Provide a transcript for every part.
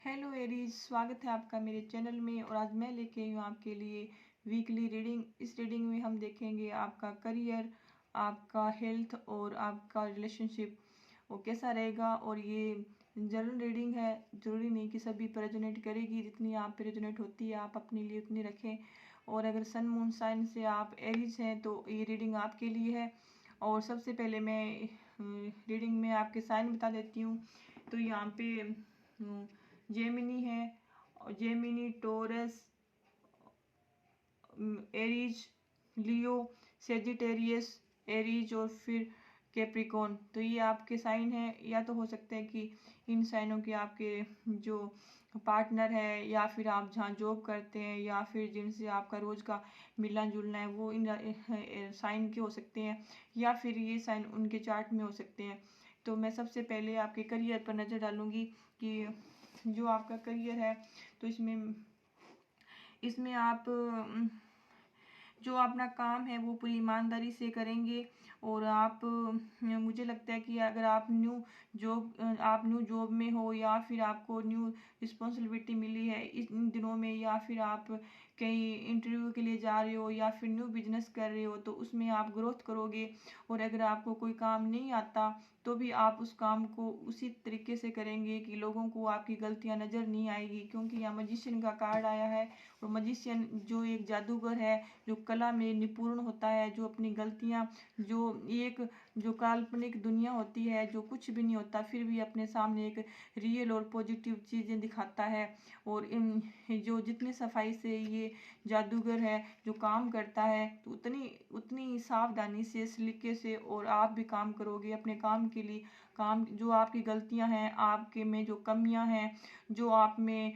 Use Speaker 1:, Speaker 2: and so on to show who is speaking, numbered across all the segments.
Speaker 1: Hello Aries, स्वागत है आपका मेरे चैनल में। और आज मैं लेके आई हूँ आपके लिए वीकली रीडिंग। इस रीडिंग में हम देखेंगे आपका करियर, आपका हेल्थ और आपका रिलेशनशिप वो कैसा रहेगा। और ये जनरल रीडिंग है, ज़रूरी नहीं कि सभी पर रेजोनेट करेगी। जितनी आप पे रेजोनेट होती है आप अपने लिए उतनी रखें। और अगर सन मून साइन से आप एरीज हैं तो ये रीडिंग आपके लिए है। और सबसे पहले मैं रीडिंग में आपके साइन बता देती हूँ। तो यहाँ पे जेमिनी है, और जेमिनी, टोरस, एरीज, लियो, सेजिटेरियस, एरीज और फिर कैप्रिकॉर्न। तो ये आपके साइन हैं। या तो हो सकता है कि इन साइनों के आपके जो पार्टनर है, या फिर आप जहाँ जॉब करते हैं, या फिर जिनसे आपका रोज का मिलना जुलना है वो इन साइन के हो सकते हैं, या फिर ये साइन उनके चार्ट में हो सकते हैं। तो मैं सबसे पहले आपके करियर पर नज़र डालूंगी कि जो आपका करियर है तो इसमें इसमें आप जो अपना काम है वो पूरी ईमानदारी से करेंगे। और आप मुझे लगता है कि अगर आप न्यू जॉब में हो, या फिर आपको न्यू रिस्पॉन्सिबिलिटी मिली है इन दिनों में, या फिर आप कहीं इंटरव्यू के लिए जा रहे हो, या फिर न्यू बिजनेस कर रहे हो, तो उसमें आप ग्रोथ करोगे। और अगर आपको कोई काम नहीं आता तो भी आप उस काम को उसी तरीके से करेंगे कि लोगों को आपकी गलतियां नज़र नहीं आएगी। क्योंकि यहाँ मजिशियन का कार्ड आया है, और मजिशियन जो एक जादूगर है, जो कला में निपुण होता है, जो अपनी गलतियां, जो काल्पनिक दुनिया होती है, जो कुछ भी नहीं होता फिर भी अपने सामने एक रियल और पॉजिटिव चीज़ें दिखाता है। और इन जो जितनी सफाई से ये जादूगर है जो काम करता है, तो उतनी उतनी सावधानी से, सलीके से और आप भी काम करोगे अपने काम के लिए। काम जो आपकी गलतियां हैं, आपके में जो कमियां हैं, जो आप में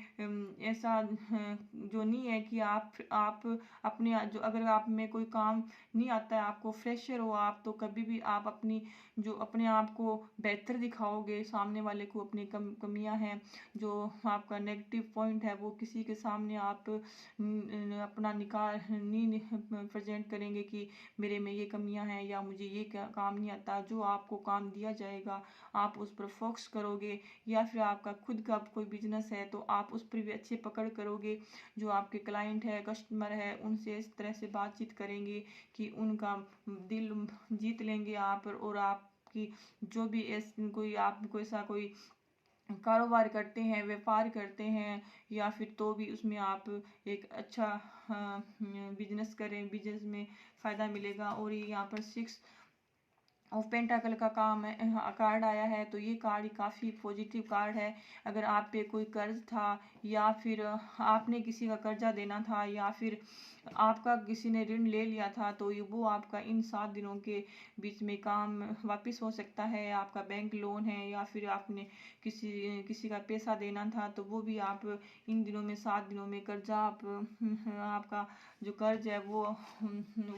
Speaker 1: ऐसा जो नहीं है कि आप अपने जो अगर आप में कोई काम नहीं आता है, आपको फ्रेशर हो आप, तो कभी भी आप अपने आप को बेहतर दिखाओगे। सामने वाले को अपनी कमियां हैं, जो आपका नेगेटिव पॉइंट है, वो किसी के सामने आप अपना निकाल नहीं प्रेजेंट करेंगे कि मेरे में ये कमियां हैं या मुझे ये काम नहीं आता। जो आपको काम दिया जाएगा आप उस पर फोकस करोगे। या फिर आपका खुद का कोई बिजनेस है तो आप उस पर भी अच्छे पकड़ करोगे। जो आपके क्लाइंट है, कस्टमर है, उनसे इस तरह से बातचीत करेंगे कि उनका दिल जीत लेंगे आप। और आपकी जो भी कोई ऐसा कोई कारोबार करते हैं, व्यापार करते हैं, या फिर तो भी उसमें आप एक अच्छा बिजनेस करें, बिजनेस में फ़ायदा मिलेगा। और ये यहाँ पर 6 ऑफ पेंटाकल का काम है, कार्ड आया है। तो ये कार्ड काफ़ी पॉजिटिव कार्ड है। अगर आप पे कोई कर्ज था, या फिर आपने किसी का कर्जा देना था, या फिर आपका किसी ने ऋण ले लिया था, तो ये वो आपका इन 7 दिनों के बीच में काम वापस हो सकता है। आपका बैंक लोन है, या फिर आपने किसी का पैसा देना था, तो वो भी आप इन दिनों में 7 दिनों में कर्जा आपका जो कर्ज है वो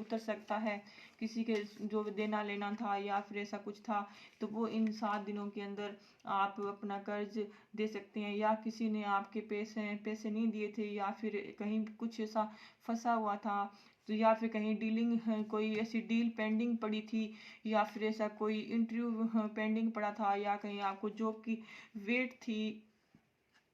Speaker 1: उतर सकता है। किसी के जो देना लेना था या फिर ऐसा कुछ था, तो वो इन 7 दिनों के अंदर आप अपना कर्ज दे सकते हैं। या किसी ने आपके पैसे नहीं दिए थे, या फिर कहीं कुछ ऐसा फंसा हुआ था, तो या फिर कहीं डीलिंग कोई ऐसी डील पेंडिंग पड़ी थी, या फिर ऐसा कोई इंटरव्यू पेंडिंग पड़ा था, या कहीं आपको जॉब की वेट थी,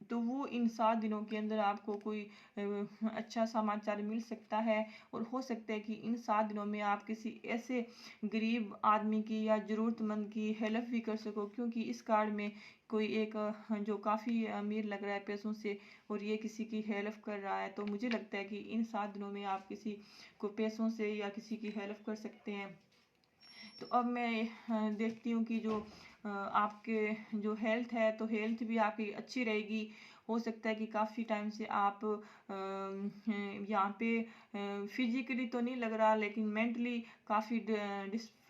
Speaker 1: तो वो इन 7 दिनों के अंदर आपको कोई अच्छा समाचार मिल सकता है। और हो सकता है कि इन 7 दिनों में आप किसी ऐसे गरीब आदमी की या ज़रूरतमंद की हेल्प भी कर सको। क्योंकि इस कार्ड में कोई एक जो काफ़ी अमीर लग रहा है पैसों से, और ये किसी की हेल्प कर रहा है, तो मुझे लगता है कि इन 7 दिनों में आप किसी को पैसों से या किसी की हेल्प कर सकते हैं। तो अब मैं देखती हूँ कि जो आपके जो हेल्थ है, तो हेल्थ भी आपकी अच्छी रहेगी। हो सकता है कि काफ़ी टाइम से आप यहाँ पे फिजिकली तो नहीं लग रहा, लेकिन मेंटली काफ़ी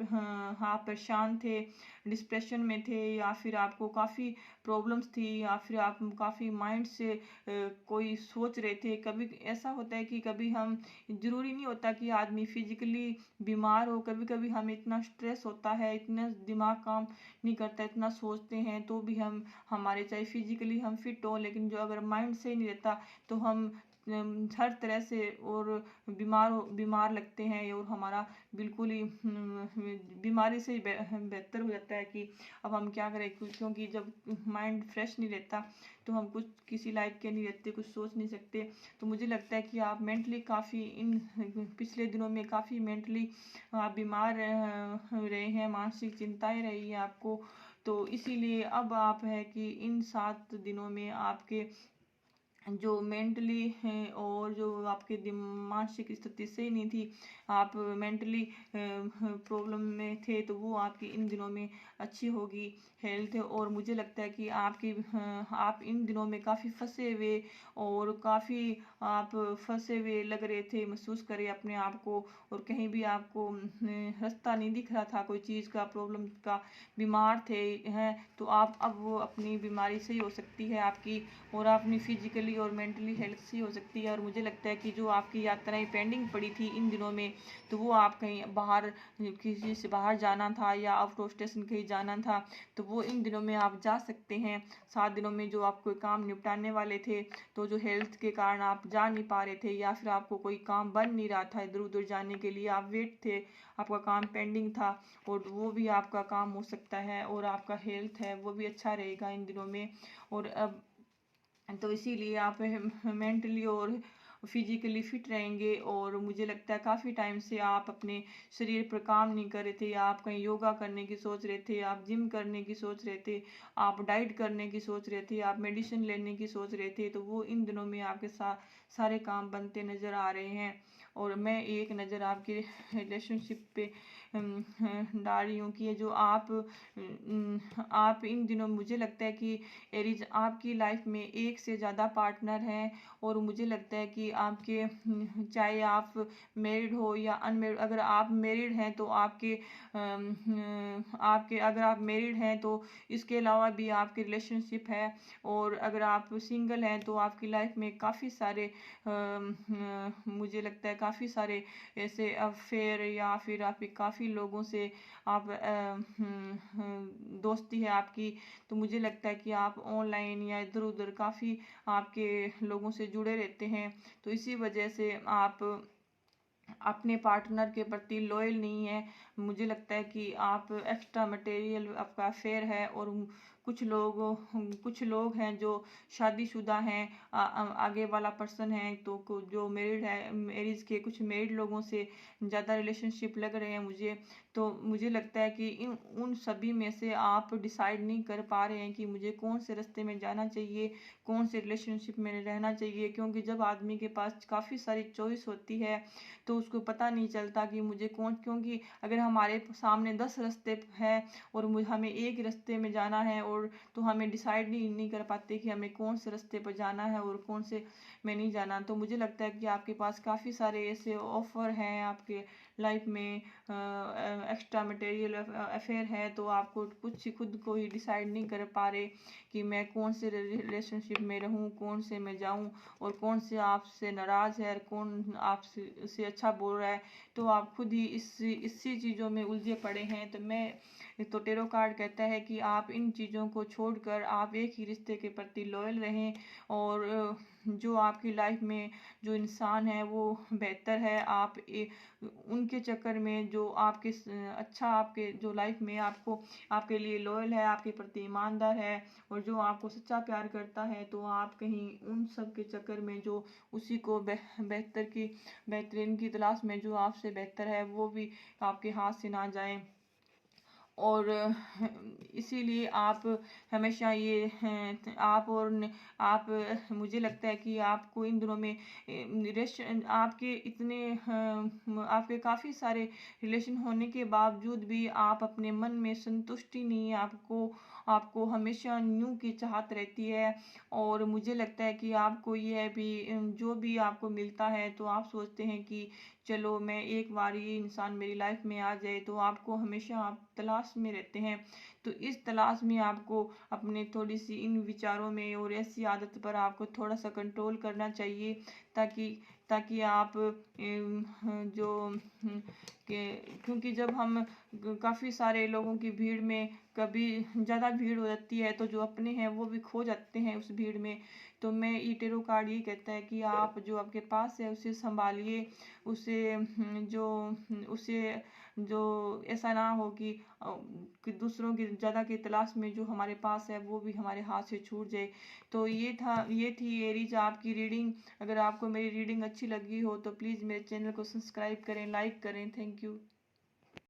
Speaker 1: हाँ परेशान थे, डिस्प्रेशन में थे, या फिर आपको काफ़ी प्रॉब्लम्स थी, या फिर आप काफ़ी माइंड से कोई सोच रहे थे। कभी ऐसा होता है कि कभी हम, ज़रूरी नहीं होता कि आदमी फिजिकली बीमार हो, कभी कभी हमें इतना स्ट्रेस होता है, इतना दिमाग काम नहीं करता, इतना सोचते हैं, तो भी हम हमारे चाहे फिजिकली हम फिट हो, लेकिन जो अगर माइंड सही नहीं रहता तो हम हर तरह से और बीमार लगते हैं और हमारा बिल्कुल ही बीमारी से बेहतर हो जाता है कि अब हम क्या करें, क्योंकि जब माइंड फ्रेश नहीं रहता तो हम कुछ किसी लायक के नहीं रहते, कुछ सोच नहीं सकते। तो मुझे लगता है कि आप मेंटली काफ़ी इन पिछले दिनों में काफ़ी मेंटली आप बीमार रहे हैं, मानसिक चिंताएं रही है आपको। तो इसीलिए अब आप है कि इन 7 दिनों में आपके जो मेंटली हैं और जो आपके मानसिक स्थिति सही नहीं थी, आप मेंटली प्रॉब्लम में थे, तो वो आपकी इन दिनों में अच्छी होगी हेल्थ। और मुझे लगता है कि आप इन दिनों में काफ़ी फंसे हुए और काफ़ी आप फंसे हुए लग रहे थे, महसूस करें अपने आप को, और कहीं भी आपको रास्ता नहीं दिख रहा था कोई चीज़ का, प्रॉब्लम का, बीमार थे हैं। तो आप अब वो अपनी बीमारी सही हो सकती है आपकी, और अपनी फिजिकली और मेंटली हेल्थ सही हो सकती है। और मुझे लगता है कि जो आपकी यात्राएं पेंडिंग पड़ी थी इन दिनों में, तो वो आप कहीं बाहर किसी से बाहर जाना था या आउट ऑफ स्टेशन कहीं जाना था, तो वो इन दिनों में आप जा सकते हैं। 7 दिनों में जो आप कोई काम निपटाने वाले थे, तो जो हेल्थ के कारण आप जा नहीं पा रहे थे या फिर आपको कोई काम बन नहीं रहा था, इधर उधर जाने के लिए आप वेट थे, आपका काम पेंडिंग था, और वो भी आपका काम हो सकता है, और आपका हेल्थ है वो भी अच्छा रहेगा इन दिनों में। और अब तो इसीलिए आप मेंटली और फिजिकली फिट रहेंगे। और मुझे लगता है काफ़ी टाइम से आप अपने शरीर पर काम नहीं कर रहे थे, या आप कहीं योगा करने की सोच रहे थे, आप जिम करने की सोच रहे थे, आप डाइट करने की सोच रहे थे, आप मेडिसिन लेने की सोच रहे थे, तो वो इन दिनों में आपके सारे काम बनते नज़र आ रहे हैं। और मैं एक नज़र आपकी रिलेशनशिप पे डाल रही हूँ कि जो आप इन दिनों, मुझे लगता है कि एरीज आपकी लाइफ में एक से ज़्यादा पार्टनर हैं। और मुझे लगता है कि आपके चाहे आप मैरिड हो या अनमेरिड, अगर आप मैरिड हैं तो आपके अगर आप मैरिड हैं तो इसके अलावा भी आपके रिलेशनशिप है। और अगर आप सिंगल हैं तो आपकी लाइफ में काफ़ी सारे मुझे लगता है काफ़ी सारे ऐसे अफेयर, या फिर आपके काफ़ी लोगों से आप दोस्ती है आपकी। तो मुझे लगता है कि आप ऑनलाइन या इधर उधर काफ़ी आपके लोगों से जुड़े रहते हैं, तो इसी वजह से आप अपने पार्टनर के प्रति लॉयल नहीं है। मुझे लगता है कि आप एक्स्ट्रा मटेरियल आपका अफेयर है। और कुछ लोग हैं जो शादीशुदा हैं, आगे वाला पर्सन है, तो जो मैरिड है, मैरिज के कुछ मैरिड लोगों से ज़्यादा रिलेशनशिप लग रहे हैं मुझे। तो मुझे लगता है कि उन सभी में से आप डिसाइड नहीं कर पा रहे हैं कि मुझे कौन से रास्ते में जाना चाहिए, कौन से रिलेशनशिप में रहना चाहिए। क्योंकि जब आदमी के पास काफ़ी सारी चॉइस होती है तो उसको पता नहीं चलता कि मुझे क्योंकि अगर हमारे सामने 10 रास्ते हैं और हमें एक रास्ते में जाना है, और तो हमें डिसाइड नहीं कर पाते कि हमें कौन से रास्ते पर जाना है और कौन से में नहीं जाना। तो मुझे लगता है कि आपके पास काफ़ी सारे ऐसे ऑफर हैं आपके लाइफ में, एक्स्ट्रा मटेरियल अफेयर है, तो आपको कुछ खुद को ही डिसाइड नहीं कर पा रहे कि मैं कौन से रिलेशनशिप में रहूं, कौन से में जाऊं, और कौन से आपसे नाराज़ है और कौन आपसे अच्छा बोल रहा है। तो आप खुद ही इसी चीज़ों में उलझे पड़े हैं। तो टेरो कार्ड कहता है कि आप इन चीज़ों को छोड़कर आप एक ही रिश्ते के प्रति लॉयल रहें, और जो आपकी लाइफ में जो इंसान है वो बेहतर है। आप उनके चक्कर में जो आपके जो लाइफ में आपके लिए लॉयल है, आपके प्रति ईमानदार है, और जो आपको सच्चा प्यार करता है, तो आप कहीं उन सब के चक्कर में जो उसी को बेहतरीन की तलाश में जो आपसे बेहतर है, वो भी आपके हाथ से ना जाए। और इसीलिए आप हमेशा आप मुझे लगता है कि आपको इन दिनों में आपके काफ़ी सारे रिलेशन होने के बावजूद भी आप अपने मन में संतुष्टि नहीं है आपको हमेशा न्यू की चाहत रहती है। और मुझे लगता है कि आपको यह भी जो भी आपको मिलता है तो आप सोचते हैं कि चलो मैं एक बार ये इंसान मेरी लाइफ में आ जाए, तो आपको हमेशा आप तलाश में रहते हैं। तो इस तलाश में आपको अपने थोड़ी सी इन विचारों में और ऐसी आदत पर आपको थोड़ा सा कंट्रोल करना चाहिए, ताकि ताकि आप जो क्योंकि जब हम काफ़ी सारे लोगों की भीड़ में कभी ज़्यादा भीड़ हो जाती है, तो जो अपने हैं वो भी खो जाते हैं उस भीड़ में। तो मैं ये टेरो कार्ड ये कहता है कि आप जो आपके पास है उसे संभालिए, उसे उसे जो ऐसा ना हो कि दूसरों की ज़्यादा की तलाश में जो हमारे पास है वो भी हमारे हाथ से छूट जाए। तो ये थी एरीज आपकी रीडिंग। अगर आपको मेरी रीडिंग अच्छी लगी हो तो प्लीज़ मेरे चैनल को सब्सक्राइब करें, लाइक करें। Thank you.